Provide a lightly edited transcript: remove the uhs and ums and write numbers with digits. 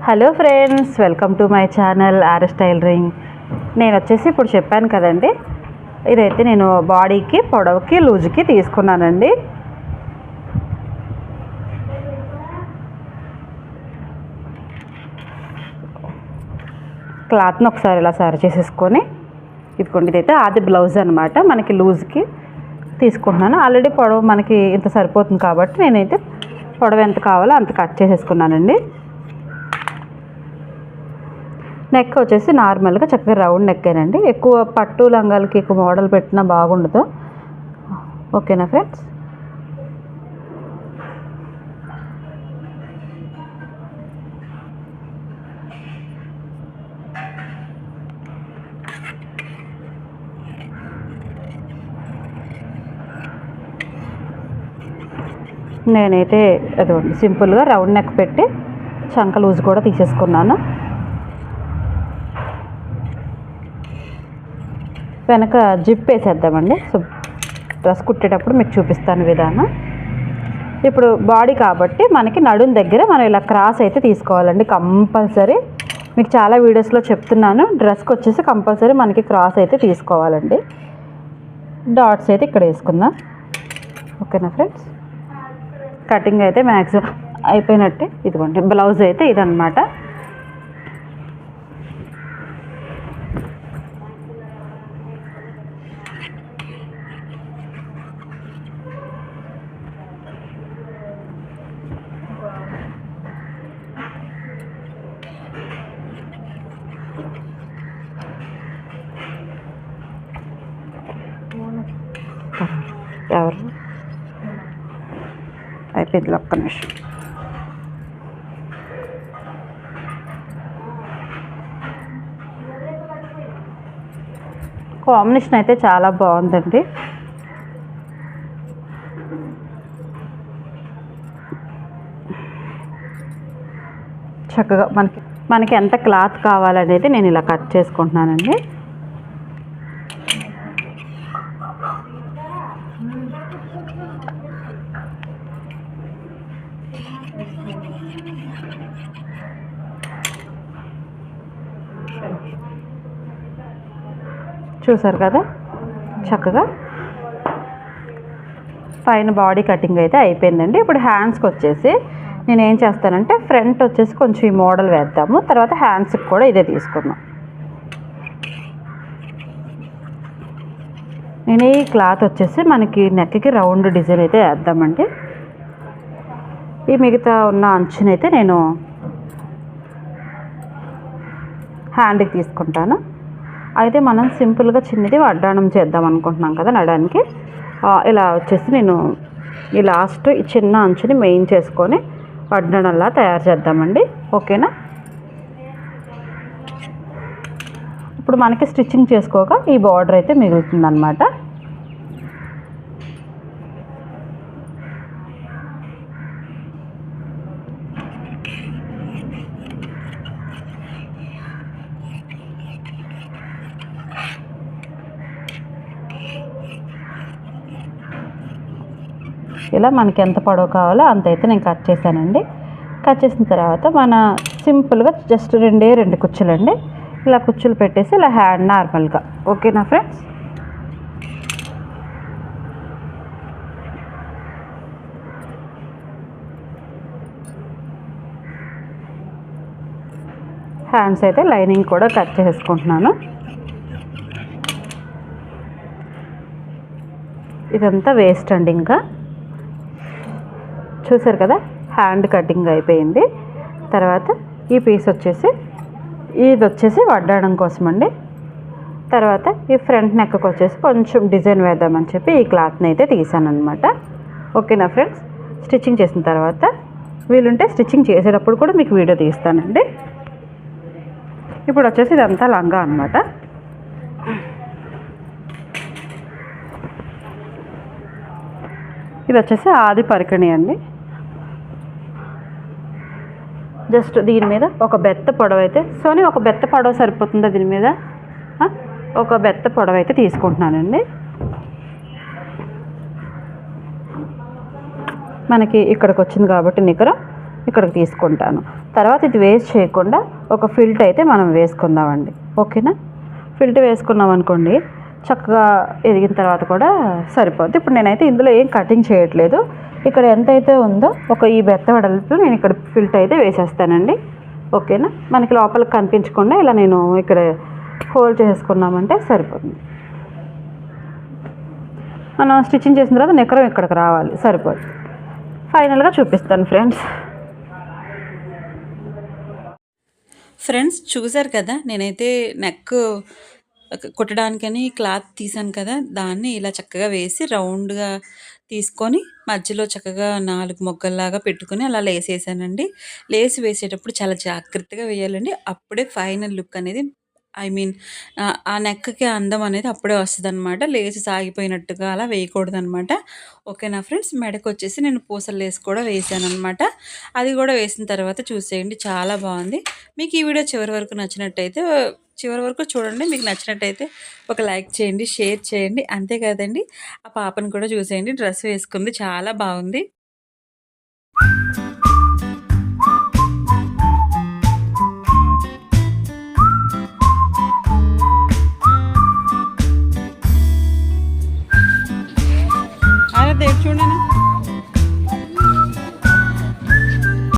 Hello friends, welcome to my channel RS tailoring. నేను వచ్చేసి ఇప్పుడు చెప్పాను కదండి, ఇదైతే నేను బాడీకి పొడవుకి లూజ్కి తీసుకున్నానండి. క్లాత్ని ఒకసారి ఇలా సరి చేసేసుకొని, ఇదిగోండి ఇదైతే ఆది బ్లౌజ్ అనమాట. మనకి లూజ్కి తీసుకుంటున్నాను. ఆల్రెడీ పొడవు మనకి ఇంత సరిపోతుంది కాబట్టి నేనైతే పొడవు ఎంత కావాలో అంత కట్ చేసేసుకున్నానండి. నెక్ వచ్చేసి నార్మల్గా చక్కగా రౌండ్ నెక్కేనండి. ఎక్కువ పట్టు లంగాలకి ఎక్కువ మోడల్ పెట్టినా బాగుండదు. ఓకేనా ఫ్రెండ్స్? నేనైతే అదిగోండి సింపుల్గా రౌండ్ నెక్ పెట్టి చంక లూజ్ కూడా తీసేసుకున్నాను. వెనక జిప్ వేసేద్దామండి. సో డ్రెస్ కుట్టేటప్పుడు మీకు చూపిస్తాను విధానం. ఇప్పుడు బాడీ కాబట్టి మనకి నడుం దగ్గర మనం ఇలా క్రాస్ అయితే తీసుకోవాలండి కంపల్సరీ. మీకు చాలా వీడియోస్లో చెప్తున్నాను, డ్రెస్కి వచ్చేసి కంపల్సరీ మనకి క్రాస్ అయితే తీసుకోవాలండి. డాట్స్ అయితే ఇక్కడ వేసుకుందాం. ఓకేనా ఫ్రెండ్స్? కటింగ్ అయితే మ్యాక్సిమం అయిపోయినట్టే. ఇదిగోండి బ్లౌజ్ అయితే ఇదన్నమాట. ఎవరు అయిపోయింది, ఒక్క నిమిషం. కాంబినేషన్ అయితే చాలా బాగుందండి. చక్కగా మనకి ఎంత క్లాత్ కావాలనేది నేను ఇలా కట్ చేసుకుంటున్నానండి. చూసారు కదా, చక్కగా పైన బాడీ కటింగ్ అయితే అయిపోయిందండి. ఇప్పుడు హ్యాండ్స్కి వచ్చేసి నేను ఏం చేస్తానంటే ఫ్రంట్ వచ్చేసి కొంచెం ఈ మోడల్ వేద్దాము, తర్వాత హ్యాండ్స్కి కూడా ఇదే తీసుకుందాం. నేను ఈ క్లాత్ వచ్చేసి మనకి నెక్కి రౌండ్ డిజైన్ అయితే వేద్దామండి. ఈ మిగతా ఉన్న అంచునైతే నేను హ్యాండ్కి తీసుకుంటాను. అయితే మనం సింపుల్గా చిన్నది వడ్డాణం చేద్దాం అనుకుంటున్నాం కదా నడానికి. ఇలా వచ్చేసి నేను ఈ లాస్ట్ ఈ చిన్న అంచుని మెయిన్ చేసుకొని వడ్డాణంలా తయారు చేద్దామండి. ఓకేనా? ఇప్పుడు మనకి స్టిచ్చింగ్ చేసుకోక ఈ బార్డర్ అయితే మిగులుతుందన్నమాట. ఇలా మనకి ఎంత పొడవు కావాలో అంత అయితే నేను కట్ చేశానండి. కట్ చేసిన తర్వాత మన సింపుల్గా జస్ట్ రెండు కుచ్చులండి. ఇలా కుచ్చులు పెట్టేసి ఇలా హ్యాండ్ నార్మల్గా. ఓకేనా ఫ్రెండ్స్? హ్యాండ్స్ అయితే లైనింగ్ కూడా కట్ చేసుకుంటున్నాను. ఇదంతా వేస్ట్ అండి. ఇంకా చూసారు కదా, హ్యాండ్ కటింగ్ అయిపోయింది. తర్వాత ఈ పీస్ వచ్చేసి ఇది వచ్చేసి వడ్డాడం కోసం అండి. తర్వాత ఈ ఫ్రంట్ నెక్కి వచ్చేసి కొంచెం డిజైన్ వేద్దామని చెప్పి ఈ క్లాత్ని అయితే తీసాను అనమాట. ఓకేనా ఫ్రెండ్స్? స్టిచ్చింగ్ చేసిన తర్వాత వీలుంటే స్టిచ్చింగ్ చేసేటప్పుడు కూడా మీకు వీడియో తీస్తానండి. ఇప్పుడు వచ్చేసి ఇదంతా లంగా అనమాట. ఇది వచ్చేసి ఆది పరికణి అండి. జస్ట్ దీని మీద ఒక బెత్త పొడవు అయితే ఒక బెత్త పొడవు సరిపోతుందా? దీని మీద ఒక బెత్త పొడవు అయితే తీసుకుంటున్నానండి. మనకి ఇక్కడికి వచ్చింది కాబట్టి నికరం ఇక్కడికి తీసుకుంటాను. తర్వాత ఇది వేస్ట్ చేయకుండా ఒక ఫిల్ట్ అయితే మనం వేసుకుందామండి. ఓకేనా? ఫిల్ట్ వేసుకున్నాం అనుకోండి, చక్కగా ఎదిగిన తర్వాత కూడా సరిపోద్ది. ఇప్పుడు నేనైతే ఇందులో ఏం కటింగ్ చేయట్లేదు. ఇక్కడ ఎంతైతే ఉందో ఈ బెత్త వెడల్పు నేను ఇక్కడ ఫిల్ట్ అయితే వేసేస్తానండి. ఓకేనా? మనకి లోపలికి కనిపించకుండా ఇలా నేను ఇక్కడ హోల్డ్ చేసుకున్నామంటే సరిపోతుంది. మనం స్టిచ్చింగ్ చేసిన తర్వాత నిక్కరం ఇక్కడికి రావాలి, సరిపోతుంది. ఫైనల్గా చూపిస్తాను ఫ్రెండ్స్ చూసారు కదా, నేనైతే నెక్ కుట్టడానికని క్లాత్ తీసాను కదా, దాన్ని ఇలా చక్కగా వేసి రౌండ్గా తీసుకొని మధ్యలో చక్కగా 4 మొగ్గల్లాగా పెట్టుకొని అలా లేసేసానండి. లేసి వేసేటప్పుడు చాలా జాగ్రత్తగా వేయాలండి. అప్పుడే ఫైనల్ లుక్ అనేది, ఐ మీన్ ఆ నెక్‌కి అందం అనేది అప్పుడే వస్తదనమాట. లేసి సాగిపోయినట్టుగా అలా వేయకూడదనమాట. ఓకేనా ఫ్రెండ్స్? మెడకొచ్చేసి నేను పూసల లేస్ కూడా వేసాననమాట. అది కూడా వేసిన తర్వాత చూసేయండి, చాలా బాగుంది. మీకు ఈ వీడియో చివరి వరకు చూడండి. మీకు నచ్చినట్టయితే ఒక లైక్ చేయండి, షేర్ చేయండి. అంతే కదండి, ఆ పాపను కూడా చూసేయండి, డ్రెస్ వేసుకుంది, చాలా బాగుంది.